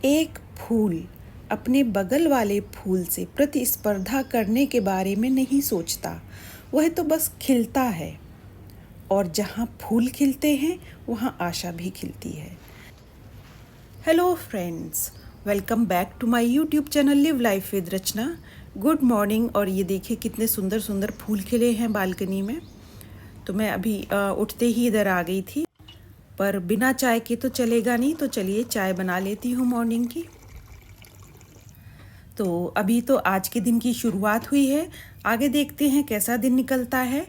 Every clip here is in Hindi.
एक फूल अपने बगल वाले फूल से प्रतिस्पर्धा करने के बारे में नहीं सोचता। वह तो बस खिलता है, और जहाँ फूल खिलते हैं वहाँ आशा भी खिलती है। Hello friends, welcome back to my YouTube channel live life with Rachna. Good morning. और ये देखिए कितने सुंदर सुंदर फूल खिले हैं बालकनी में। तो मैं अभी उठते ही इधर आ गई थी, पर बिना चाय के तो चलेगा नहीं, तो चलिए चाय बना लेती हूँ मॉर्निंग की। तो अभी तो आज के दिन की शुरुआत हुई है, आगे देखते हैं कैसा दिन निकलता है,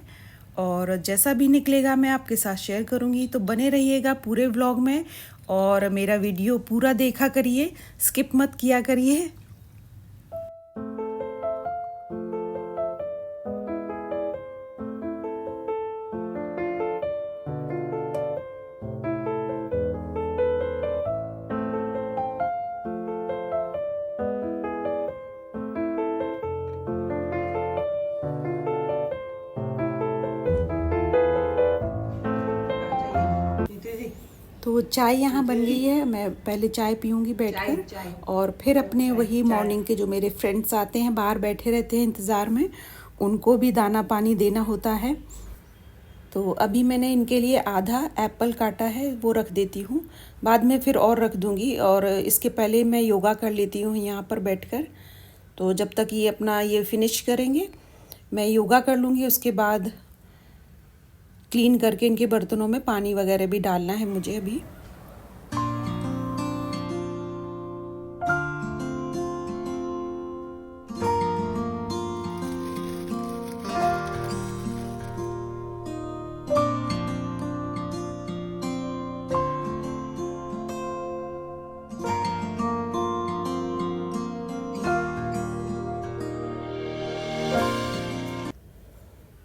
और जैसा भी निकलेगा मैं आपके साथ शेयर करूँगी। तो बने रहिएगा पूरे व्लॉग में और मेरा वीडियो पूरा देखा करिए, स्किप मत किया करिए। तो चाय यहाँ बन गई है। मैं पहले चाय पीऊँगी बैठकर, और फिर अपने वही मॉर्निंग के जो मेरे फ्रेंड्स आते हैं, बाहर बैठे रहते हैं इंतज़ार में, उनको भी दाना पानी देना होता है। तो अभी मैंने इनके लिए आधा एप्पल काटा है, वो रख देती हूँ, बाद में फिर और रख दूँगी। और इसके पहले मैं योगा कर लेती हूँ यहाँ पर बैठकर। तो जब तक ये अपना ये फिनिश करेंगे मैं योगा कर लूँगी। उसके बाद क्लीन करके इनके बर्तनों में पानी वगैरह भी डालना है मुझे अभी।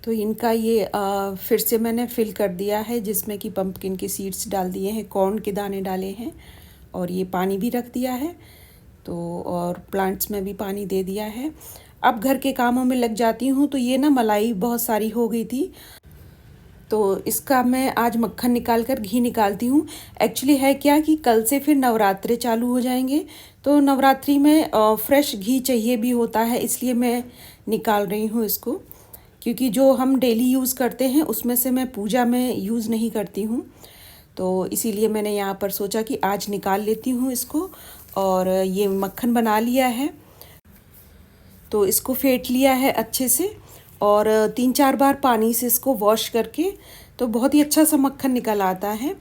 तो इनका ये फिर से मैंने फिल कर दिया है, जिसमें कि पंपकिन के सीड्स डाल दिए हैं, कॉर्न के दाने डाले हैं, और ये पानी भी रख दिया है। तो और प्लांट्स में भी पानी दे दिया है। अब घर के कामों में लग जाती हूँ। तो ये ना मलाई बहुत सारी हो गई थी, तो इसका मैं आज मक्खन निकाल कर घी निकालती हूँ। एक्चुअली है क्या कि कल से फिर नवरात्रे चालू हो जाएंगे, तो नवरात्रि में फ्रेश घी चाहिए भी होता है, इसलिए मैं निकाल रही हूँ इसको। क्योंकि जो हम डेली यूज़ करते हैं उसमें से मैं पूजा में यूज़ नहीं करती हूँ, तो इसीलिए मैंने यहाँ पर सोचा कि आज निकाल लेती हूँ इसको। और ये मक्खन बना लिया है, तो इसको फेंट लिया है अच्छे से, और 3-4 बार पानी से इसको वॉश करके, तो बहुत ही अच्छा सा मक्खन निकल आता है।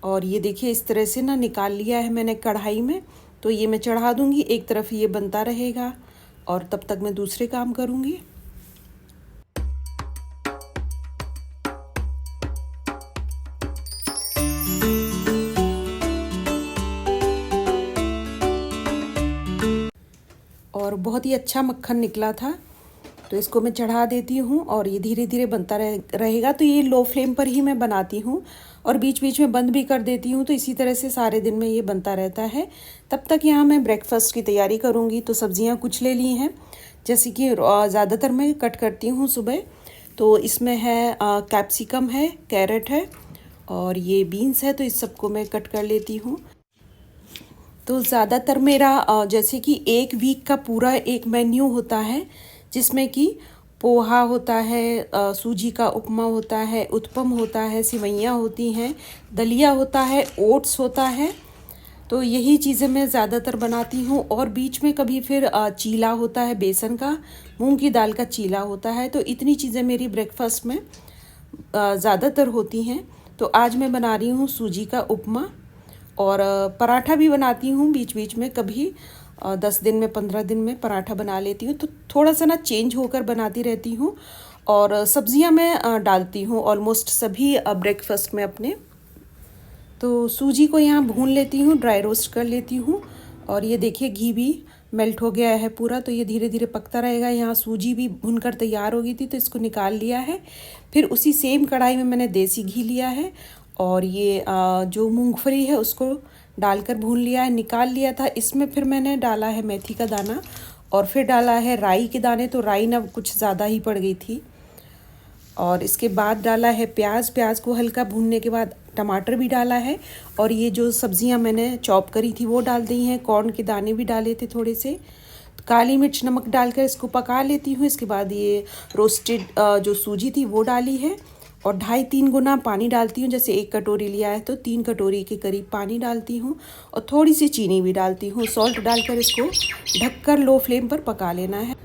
और ये देखिए इस तरह से ना निकाल लिया है मैंने कढ़ाई में। तो ये मैं चढ़ा दूँगी, एक तरफ ये बनता रहेगा और तब तक मैं दूसरे काम करूँगी। और बहुत ही अच्छा मक्खन निकला था, तो इसको मैं चढ़ा देती हूँ और ये धीरे धीरे बनता रहेगा। तो ये लो फ्लेम पर ही मैं बनाती हूँ और बीच बीच में बंद भी कर देती हूँ, तो इसी तरह से सारे दिन में ये बनता रहता है। तब तक यहाँ मैं ब्रेकफास्ट की तैयारी करूँगी। तो सब्जियाँ कुछ ले ली हैं, जैसे कि ज़्यादातर मैं कट करती हूँ सुबह। तो इसमें है कैप्सिकम है, कैरेट है, और ये बीन्स है, तो इस सबको मैं कट कर लेती हूँ। तो ज़्यादातर मेरा जैसे कि एक वीक का पूरा एक मेन्यू होता है, जिसमें कि पोहा होता है, सूजी का उपमा होता है, उत्पम होता है, सिवैयाँ होती हैं, दलिया होता है, ओट्स होता है। तो यही चीज़ें मैं ज़्यादातर बनाती हूँ। और बीच में कभी फिर चीला होता है, बेसन का, मूंग की दाल का चीला होता है। तो इतनी चीज़ें मेरी ब्रेकफास्ट में ज़्यादातर होती हैं। तो आज मैं बना रही हूँ सूजी का उपमा, और पराठा भी बनाती हूँ बीच बीच में, कभी 10 दिन में 15 दिन में पराठा बना लेती हूँ। तो थोड़ा सा ना चेंज होकर बनाती रहती हूँ। और सब्जियाँ मैं डालती हूँ ऑलमोस्ट सभी ब्रेकफास्ट में अपने। तो सूजी को यहाँ भून लेती हूँ, ड्राई रोस्ट कर लेती हूँ। और ये देखिए घी भी मेल्ट हो गया है पूरा, तो ये धीरे धीरे पकता रहेगा। यहाँ सूजी भी भूनकर तैयार हो गई थी, तो इसको निकाल लिया है। फिर उसी सेम कढ़ाई में मैंने देसी घी लिया है, और ये जो मूंगफली है उसको डालकर भून लिया है, निकाल लिया था। इसमें फिर मैंने डाला है मेथी का दाना, और फिर डाला है राई के दाने। तो राई ना कुछ ज़्यादा ही पड़ गई थी। और इसके बाद डाला है प्याज। प्याज को हल्का भूनने के बाद टमाटर भी डाला है और ये जो सब्जियां मैंने चॉप करी थी वो डाल दी हैं। कॉर्न के दाने भी डाले थे थोड़े से। काली मिर्च नमक डालकर इसको पका लेती हूँ। इसके बाद ये रोस्टेड जो सूजी थी वो डाली है और 2.5-3 गुना पानी डालती हूँ। जैसे 1 कटोरी लिया है तो 3 कटोरी के करीब पानी डालती हूँ और थोड़ी सी चीनी भी डालती हूँ। सॉल्ट डालकर इसको ढककर लो फ्लेम पर पका लेना है।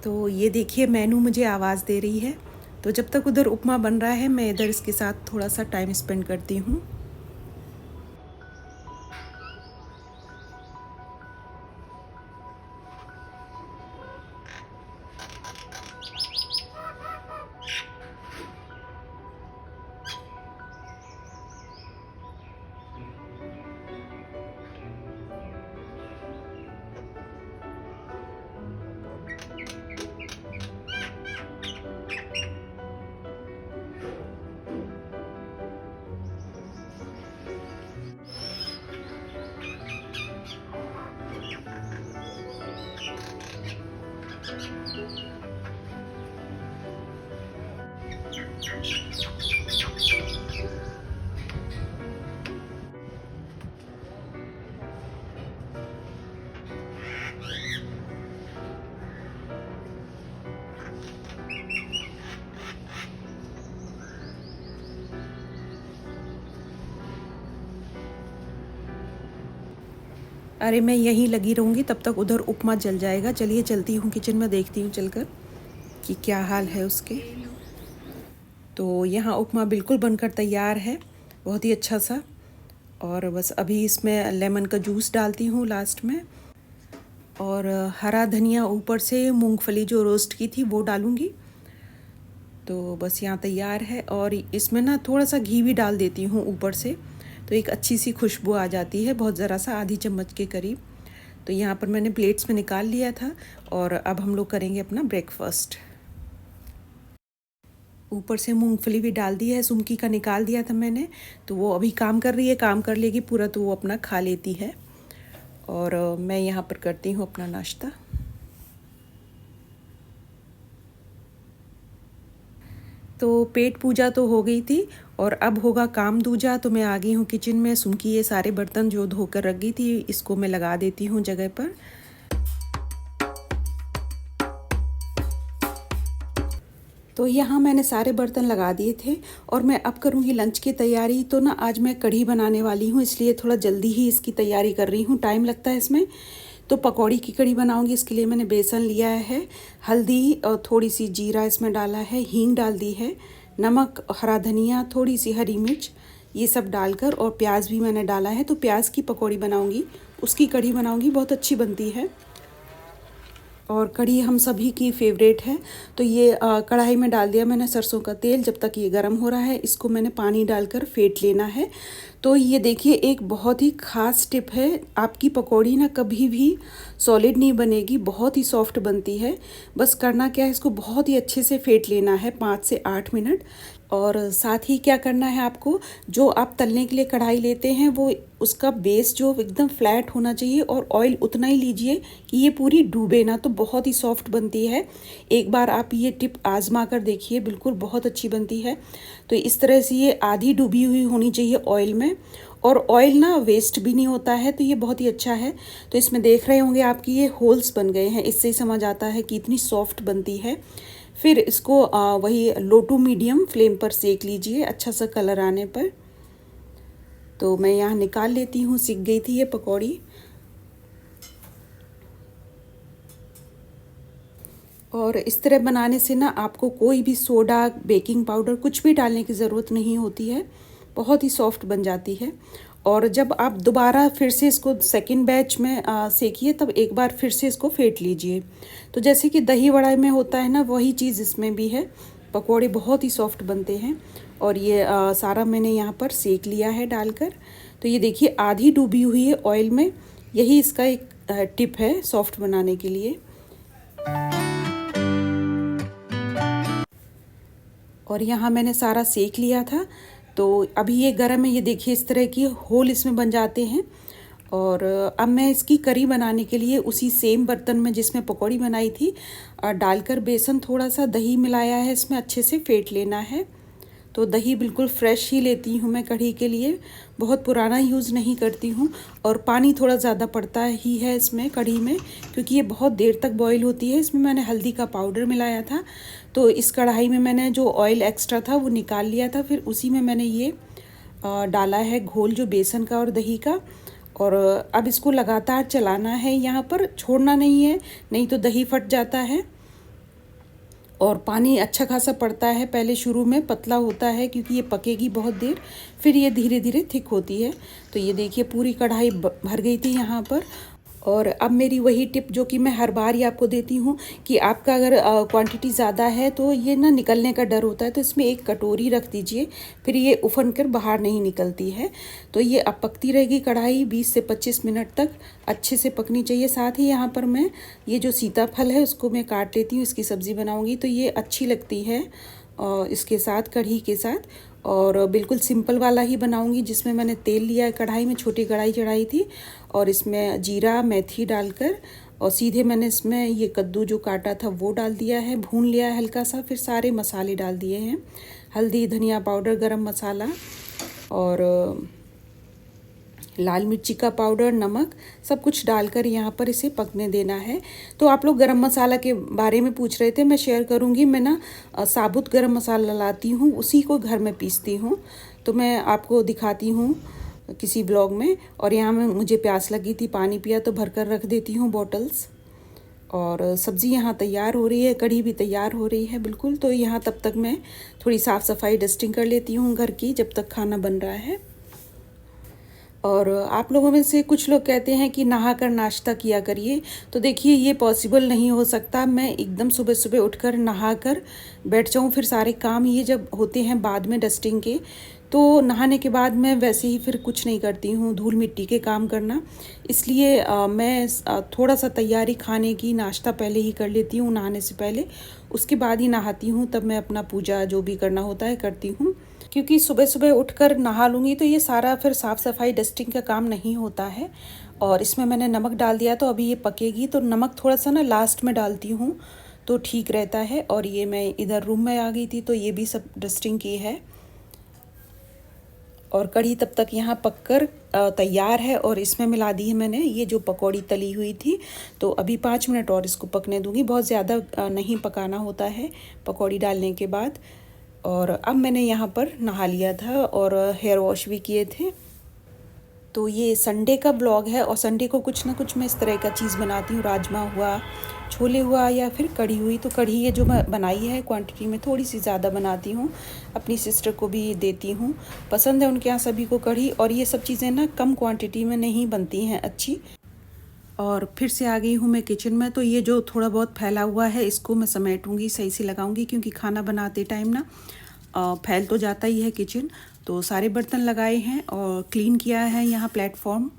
तो ये देखिए मैनू मुझे आवाज़ दे रही है। तो जब तक उधर उपमा बन रहा है मैं इधर इसके साथ थोड़ा सा टाइम स्पेंड करती हूँ। अरे मैं यहीं लगी रहूँगी तब तक उधर उपमा जल जाएगा। चलिए चलती हूँ किचन में, देखती हूँ चलकर कि क्या हाल है उसके। तो यहाँ उपमा बिल्कुल बनकर तैयार है, बहुत ही अच्छा सा। और बस अभी इसमें लेमन का जूस डालती हूँ लास्ट में और हरा धनिया ऊपर से, मूंगफली जो रोस्ट की थी वो डालूँगी। तो बस यहाँ तैयार है और इसमें ना थोड़ा सा घी भी डाल देती हूँ ऊपर से, तो एक अच्छी सी खुशबू आ जाती है, बहुत ज़रा सा, आधी चम्मच के करीब। तो यहाँ पर मैंने प्लेट्स में निकाल लिया था और अब हम लोग करेंगे अपना ब्रेकफास्ट। ऊपर से मूंगफली भी डाल दी है, सुमकी का निकाल दिया था मैंने, तो वो अभी काम कर रही है, काम कर लेगी पूरा तो वो अपना खा लेती है। और मैं यहाँ पर करती हूँ अपना नाश्ता। तो पेट पूजा तो हो गई थी और अब होगा काम दूजा। तो मैं आ गई हूँ किचन में। सुमकी ये सारे बर्तन जो धोकर रख गई थी इसको मैं लगा देती हूँ जगह पर। तो यहाँ मैंने सारे बर्तन लगा दिए थे और मैं अब करूँगी लंच की तैयारी। तो ना आज मैं कढ़ी बनाने वाली हूँ, इसलिए थोड़ा जल्दी ही इसकी तैयारी कर रही हूँ, टाइम लगता है इसमें। तो पकौड़ी की कढ़ी बनाऊँगी, इसके लिए मैंने बेसन लिया है, हल्दी और थोड़ी सी जीरा इसमें डाला है, हींग डाल दी है, नमक, हरा धनिया, थोड़ी सी हरी मिर्च, ये सब डालकर, और प्याज भी मैंने डाला है। तो प्याज की पकौड़ी बनाऊँगी, उसकी कढ़ी बनाऊँगी, बहुत अच्छी बनती है और कढ़ी हम सभी की फेवरेट है। तो ये कढ़ाई में डाल दिया मैंने सरसों का तेल। जब तक ये गर्म हो रहा है इसको मैंने पानी डालकर फेंट लेना है। तो ये देखिए एक बहुत ही ख़ास टिप है, आपकी पकौड़ी ना कभी भी सॉलिड नहीं बनेगी, बहुत ही सॉफ्ट बनती है। बस करना क्या है, इसको बहुत ही अच्छे से फेंट लेना है 5 से 8 मिनट। और साथ ही क्या करना है आपको, जो आप तलने के लिए कढ़ाई लेते हैं वो उसका बेस जो एकदम फ्लैट होना चाहिए और ऑयल उतना ही लीजिए कि ये पूरी डूबे ना, तो बहुत ही सॉफ्ट बनती है। एक बार आप ये टिप आजमा कर देखिए, बिल्कुल बहुत अच्छी बनती है। तो इस तरह से ये आधी डूबी हुई होनी चाहिए ऑयल में, और ऑयल ना वेस्ट भी नहीं होता है, तो ये बहुत ही अच्छा है। तो इसमें देख रहे होंगे आपकी ये होल्स बन गए हैं, इससे ही समझ आता है कि इतनी सॉफ्ट बनती है। फिर इसको वही लो टू मीडियम फ्लेम पर सेक लीजिए अच्छा सा कलर आने पर। तो मैं यहाँ निकाल लेती हूँ, सिक गई थी ये पकौड़ी। और इस तरह बनाने से ना आपको कोई भी सोडा, बेकिंग पाउडर कुछ भी डालने की ज़रूरत नहीं होती है, बहुत ही सॉफ्ट बन जाती है। और जब आप दोबारा फिर से इसको सेकंड बैच में सेकिए, तब एक बार फिर से इसको फेंट लीजिए। तो जैसे कि दही वड़ा में होता है ना, वही चीज़ इसमें भी है। पकोड़े बहुत ही सॉफ्ट बनते हैं। और ये सारा मैंने यहाँ पर सेक लिया है डालकर। तो ये देखिए आधी डूबी हुई है ऑयल में, यही इसका एक टिप है सॉफ्ट बनाने के लिए। और यहाँ मैंने सारा सेक लिया था। तो अभी ये गर्म है, ये देखिए इस तरह की होल इसमें बन जाते हैं। और अब मैं इसकी करी बनाने के लिए उसी सेम बर्तन में जिसमें पकौड़ी बनाई थी डालकर बेसन, थोड़ा सा दही मिलाया है, इसमें अच्छे से फेंट लेना है। तो दही बिल्कुल फ्रेश ही लेती हूँ मैं कढ़ी के लिए, बहुत पुराना यूज़ नहीं करती हूँ। और पानी थोड़ा ज़्यादा पड़ता ही है इसमें कढ़ी में, क्योंकि ये बहुत देर तक बॉईल होती है। इसमें मैंने हल्दी का पाउडर मिलाया था, तो इस कढ़ाई में मैंने जो ऑयल एक्स्ट्रा था वो निकाल लिया था, फिर उसी में मैंने ये डाला है घोल जो बेसन का और दही का। और अब इसको लगातार चलाना है, यहाँ पर छोड़ना नहीं है, नहीं तो दही फट जाता है। और पानी अच्छा खासा पड़ता है, पहले शुरू में पतला होता है क्योंकि ये पकेगी बहुत देर, फिर ये धीरे धीरे थिक होती है। तो ये देखिए पूरी कढ़ाई भर गई थी यहाँ पर। और अब मेरी वही टिप जो कि मैं हर बार ही आपको देती हूँ कि आपका अगर क्वांटिटी ज़्यादा है तो ये ना निकलने का डर होता है, तो इसमें एक कटोरी रख दीजिए, फिर ये उफन कर बाहर नहीं निकलती है। तो ये अब पकती रहेगी कढ़ाई 20 से 25 मिनट तक, अच्छे से पकनी चाहिए। साथ ही यहाँ पर मैं ये जो सीताफल है उसको मैं काट लेती हूँ, इसकी सब्ज़ी बनाऊँगी तो ये अच्छी लगती है इसके साथ, कढ़ी के साथ। और बिल्कुल सिंपल वाला ही बनाऊंगी, जिसमें मैंने तेल लिया है कढ़ाई में, छोटी कढ़ाई चढ़ाई थी, और इसमें जीरा मेथी डालकर और सीधे मैंने इसमें ये कद्दू जो काटा था वो डाल दिया है, भून लिया है हल्का सा, फिर सारे मसाले डाल दिए हैं, हल्दी, धनिया पाउडर, गरम मसाला और लाल मिर्ची का पाउडर, नमक, सब कुछ डालकर यहाँ पर इसे पकने देना है। तो आप लोग गरम मसाला के बारे में पूछ रहे थे, मैं शेयर करूँगी। मैं ना साबुत गरम मसाला लाती हूँ, उसी को घर में पीसती हूँ, तो मैं आपको दिखाती हूँ किसी ब्लॉग में। और यहाँ में मुझे प्यास लगी थी, पानी पिया तो भर कर रख देती हूँ बॉटल्स। और सब्ज़ी यहाँ तैयार हो रही है, कढ़ी भी तैयार हो रही है बिल्कुल। तो यहाँ तब तक मैं थोड़ी साफ़ सफाई डस्टिंग कर लेती हूँ घर की, जब तक खाना बन रहा है। और आप लोगों में से कुछ लोग कहते हैं कि नहा कर नाश्ता किया करिए, तो देखिए ये पॉसिबल नहीं हो सकता। मैं एकदम सुबह सुबह उठकर नहा कर बैठ जाऊँ, फिर सारे काम ये जब होते हैं बाद में डस्टिंग के, तो नहाने के बाद मैं वैसे ही फिर कुछ नहीं करती हूँ, धूल मिट्टी के काम करना। इसलिए मैं थोड़ा सा तैयारी खाने की, नाश्ता पहले ही कर लेती हूँ नहाने से पहले, उसके बाद ही नहाती हूँ, तब मैं अपना पूजा जो भी करना होता है करती हूँ। क्योंकि सुबह सुबह उठकर नहा लूँगी तो ये सारा फिर साफ़ सफाई डस्टिंग का काम नहीं होता है। और इसमें मैंने नमक डाल दिया, तो अभी ये पकेगी, तो नमक थोड़ा सा ना लास्ट में डालती हूँ तो ठीक रहता है। और ये मैं इधर रूम में आ गई थी, तो ये भी सब डस्टिंग की है। और कढ़ी तब तक यहाँ पककर तैयार है, और इसमें मिला दी है मैंने ये जो पकौड़ी तली हुई थी। तो अभी 5 मिनट और इसको पकने दूँगी, बहुत ज़्यादा नहीं पकाना होता है पकौड़ी डालने के बाद। और अब मैंने यहाँ पर नहा लिया था और हेयर वॉश भी किए थे। तो ये संडे का ब्लॉग है, और संडे को कुछ ना कुछ मैं इस तरह का चीज़ बनाती हूँ, राजमा हुआ, छोले हुआ, या फिर कढ़ी हुई। तो कढ़ी ये जो मैं बनाई है क्वांटिटी में थोड़ी सी ज़्यादा बनाती हूँ, अपनी सिस्टर को भी देती हूँ, पसंद है उनके यहाँ सभी को कढ़ी। और ये सब चीज़ें ना कम क्वांटिटी में नहीं बनती हैं अच्छी। और फिर से आ गई हूँ मैं किचन में। तो ये जो थोड़ा बहुत फैला हुआ है इसको मैं समेटूंगी, सही से लगाऊंगी, क्योंकि खाना बनाते टाइम ना फैल तो जाता ही है किचन। तो सारे बर्तन लगाए हैं और क्लीन किया है यहाँ प्लेटफॉर्म।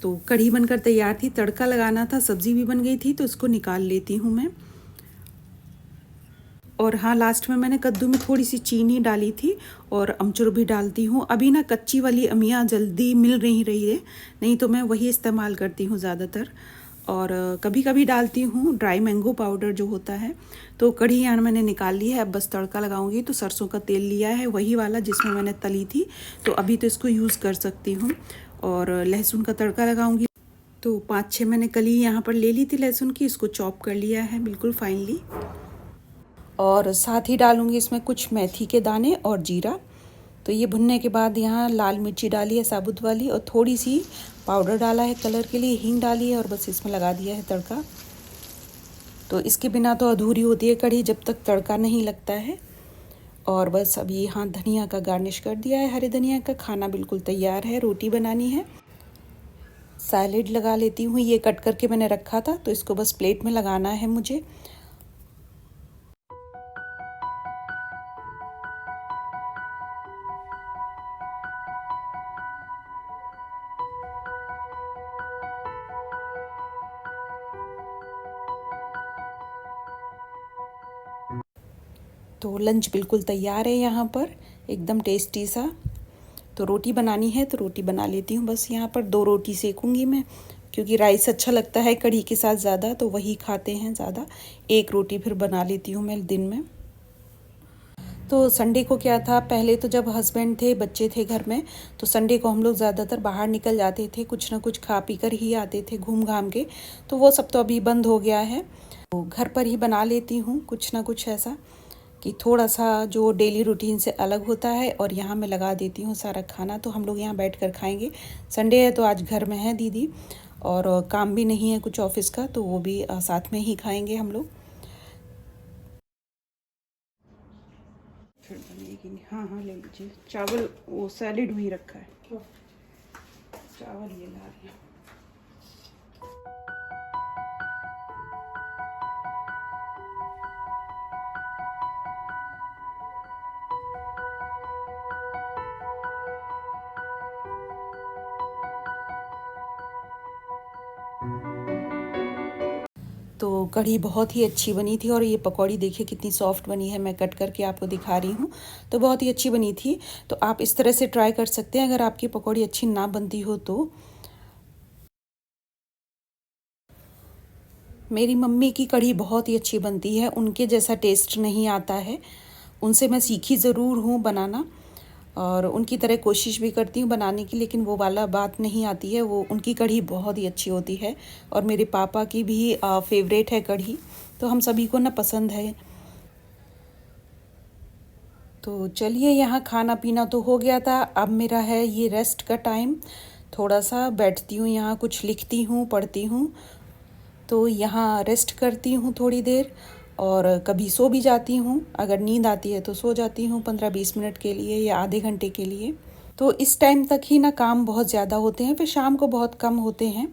तो कढ़ी बनकर तैयार थी, तड़का लगाना था, सब्ज़ी भी बन गई थी, तो इसको निकाल लेती हूँ मैं। और हाँ, लास्ट में मैंने कद्दू में थोड़ी सी चीनी डाली थी, और अमचूर भी डालती हूँ। अभी ना कच्ची वाली अमिया जल्दी मिल नहीं रही है, नहीं तो मैं वही इस्तेमाल करती हूँ ज़्यादातर। और कभी कभी डालती हूँ ड्राई मैंगो पाउडर जो होता है। तो कढ़ी यहाँ मैंने निकाल ली है, अब बस तड़का लगाऊंगी। तो सरसों का तेल लिया है, वही वाला जिसमें मैंने तली थी, तो अभी तो इसको यूज़ कर सकती हूँ। और लहसुन का तड़का लगाऊंगी। तो 5-6 मैंने कली यहाँ पर ले ली थी लहसुन की, इसको चॉप कर लिया है बिल्कुल फाइनली। और साथ ही डालूंगी इसमें कुछ मेथी के दाने और जीरा। तो ये भुनने के बाद यहाँ लाल मिर्ची डाली है साबुत वाली, और थोड़ी सी पाउडर डाला है कलर के लिए, हींग डाली है, और बस इसमें लगा दिया है तड़का। तो इसके बिना तो अधूरी होती है कढ़ी जब तक तड़का नहीं लगता है। और बस अभी यहाँ धनिया का गार्निश कर दिया है, हरे धनिया का। खाना बिल्कुल तैयार है, रोटी बनानी है। सैलेड लगा लेती हूँ। ये कट करके मैंने रखा था, तो इसको बस प्लेट में लगाना है मुझे। तो लंच बिल्कुल तैयार है यहाँ पर, एकदम टेस्टी सा। तो रोटी बनानी है तो रोटी बना लेती हूँ। बस यहाँ पर 2 रोटी सेकूँगी मैं, क्योंकि राइस अच्छा लगता है कढ़ी के साथ ज़्यादा, तो वही खाते हैं ज़्यादा। 1 रोटी फिर बना लेती हूँ मैं दिन में। तो संडे को क्या था, पहले तो जब हस्बैंड थे, बच्चे थे घर में, तो संडे को हम लोग ज़्यादातर बाहर निकल जाते थे, कुछ ना कुछ खा पी कर ही आते थे घूम घाम के। तो वो सब तो अभी बंद हो गया है। तो घर पर ही बना लेती हूँ कुछ ना कुछ ऐसा कि थोड़ा सा जो डेली रूटीन से अलग होता है। और यहाँ मैं लगा देती हूँ सारा खाना, तो हम लोग यहाँ बैठकर खाएंगे। संडे है तो आज घर में है दीदी, और काम भी नहीं है कुछ ऑफिस का, तो वो भी साथ में ही खाएंगे हम लोग। फिर बनेगी नहीं। हाँ हाँ ले लीजिए चावल, वो सैलेड वहीं रखा है, चावल ये ला रही हूँ। तो कढ़ी बहुत ही अच्छी बनी थी, और ये पकौड़ी देखिए कितनी सॉफ्ट बनी है। मैं कट करके आपको दिखा रही हूँ, तो बहुत ही अच्छी बनी थी। तो आप इस तरह से ट्राई कर सकते हैं अगर आपकी पकौड़ी अच्छी ना बनती हो तो। मेरी मम्मी की कढ़ी बहुत ही अच्छी बनती है, उनके जैसा टेस्ट नहीं आता है। उनसे मैं सीखी ज़रूर हूँ बनाना, और उनकी तरह कोशिश भी करती हूँ बनाने की, लेकिन वो वाला बात नहीं आती है। वो उनकी कढ़ी बहुत ही अच्छी होती है, और मेरे पापा की भी फेवरेट है कढ़ी, तो हम सभी को ना पसंद है। तो चलिए, यहाँ खाना पीना तो हो गया था, अब मेरा है ये रेस्ट का टाइम। थोड़ा सा बैठती हूँ यहाँ, कुछ लिखती हूँ, पढ़ती हूँ। तो यहाँ रेस्ट करती हूँ थोड़ी देर, और कभी सो भी जाती हूँ। अगर नींद आती है तो सो जाती हूँ 15-20 मिनट के लिए या आधे घंटे के लिए। तो इस टाइम तक ही ना काम बहुत ज़्यादा होते हैं, फिर शाम को बहुत कम होते हैं।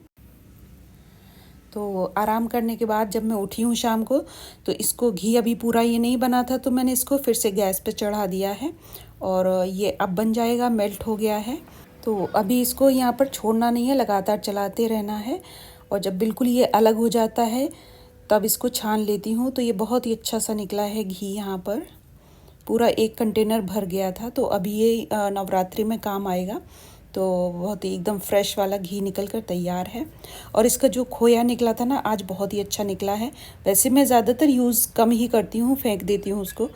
तो आराम करने के बाद जब मैं उठी हूँ शाम को, तो इसको घी अभी पूरा ये नहीं बना था, तो मैंने इसको फिर से गैस पे चढ़ा दिया है, और ये अब बन जाएगा, मेल्ट हो गया है। तो अभी इसको यहाँ पर छोड़ना नहीं है, लगातार चलाते रहना है। और जब बिल्कुल ये अलग हो जाता है तब इसको छान लेती हूँ। तो ये बहुत ही अच्छा सा निकला है घी, यहाँ पर पूरा 1 कंटेनर भर गया था। तो अभी ये नवरात्रि में काम आएगा। तो बहुत ही एकदम फ्रेश वाला घी निकल कर तैयार है। और इसका जो खोया निकला था ना, आज बहुत ही अच्छा निकला है। वैसे मैं ज़्यादातर यूज़ कम ही करती हूँ, फेंक देती हूँ उसको,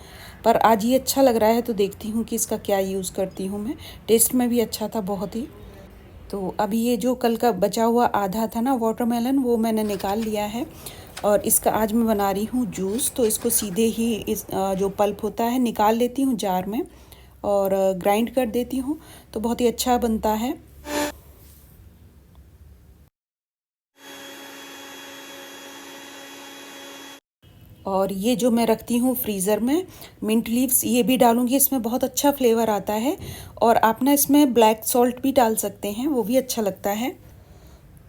पर आज ये अच्छा लग रहा है तो देखती हूँ कि इसका क्या यूज़ करती हूँ मैं। टेस्ट में भी अच्छा था बहुत ही। तो अभी ये जो कल का बचा हुआ आधा था ना वाटरमेलन, वो मैंने निकाल लिया है, और इसका आज मैं बना रही हूँ जूस। तो इसको सीधे ही इस जो पल्प होता है निकाल लेती हूँ जार में, और ग्राइंड कर देती हूँ, तो बहुत ही अच्छा बनता है। और ये जो मैं रखती हूँ फ्रीज़र में, मिंट लीव्स ये भी डालूँगी, इसमें बहुत अच्छा फ्लेवर आता है। और आप ना इसमें ब्लैक सॉल्ट भी डाल सकते हैं, वो भी अच्छा लगता है।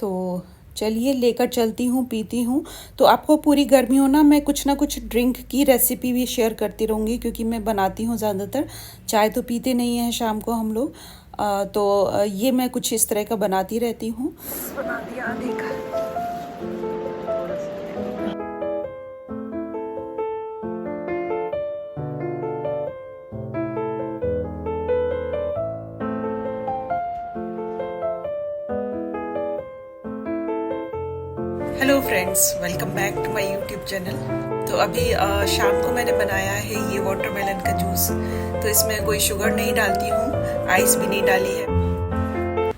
तो चलिए लेकर चलती हूँ, पीती हूँ। तो आपको पूरी गर्मियों ना कुछ ड्रिंक की रेसिपी भी शेयर करती रहूँगी, क्योंकि मैं बनाती हूँ ज़्यादातर। चाय तो पीते नहीं हैं शाम को हम लोग, तो ये मैं कुछ इस तरह का बनाती रहती हूँ। बना दिया आधे का। Hello friends, welcome back to my YouTube channel. तो अभी शाम को मैंने बनाया है ये वाटरमेलन का जूस। तो इसमें कोई शुगर नहीं डालती हूँ, आइस भी नहीं डाली है।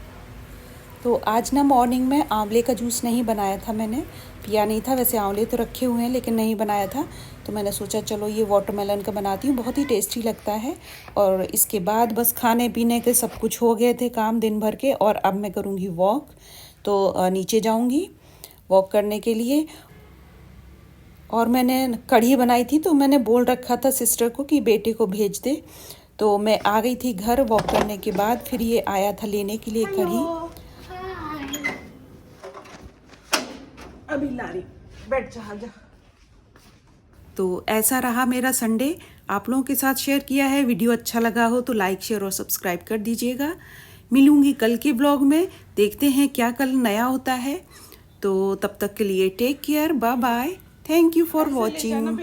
तो आज ना मॉर्निंग में आंवले का जूस नहीं बनाया था, मैंने पिया नहीं था। वैसे आंवले तो रखे हुए हैं, लेकिन नहीं बनाया था। तो मैंने सोचा चलो ये वाटरमेलन का बनाती हूँ, बहुत ही टेस्टी लगता है। और इसके बाद बस खाने पीने के सब कुछ हो गए थे काम दिन भर के, और अब मैं करूँगी वॉक। तो नीचे जाऊँगी वॉक करने के लिए। और मैंने कढ़ी बनाई थी, तो मैंने बोल रखा था सिस्टर को कि बेटे को भेज दे। तो मैं आ गई थी घर वॉक करने के बाद, फिर ये आया था लेने के लिए कढ़ी। अभी ला रही, बैठ जा जा। तो ऐसा रहा मेरा संडे, आप लोगों के साथ शेयर किया है। वीडियो अच्छा लगा हो तो लाइक शेयर और सब्सक्राइब कर दीजिएगा। मिलूंगी कल के ब्लॉग में, देखते हैं क्या कल नया होता है। तो तब तक के लिए take care, bye bye, thank you for watching.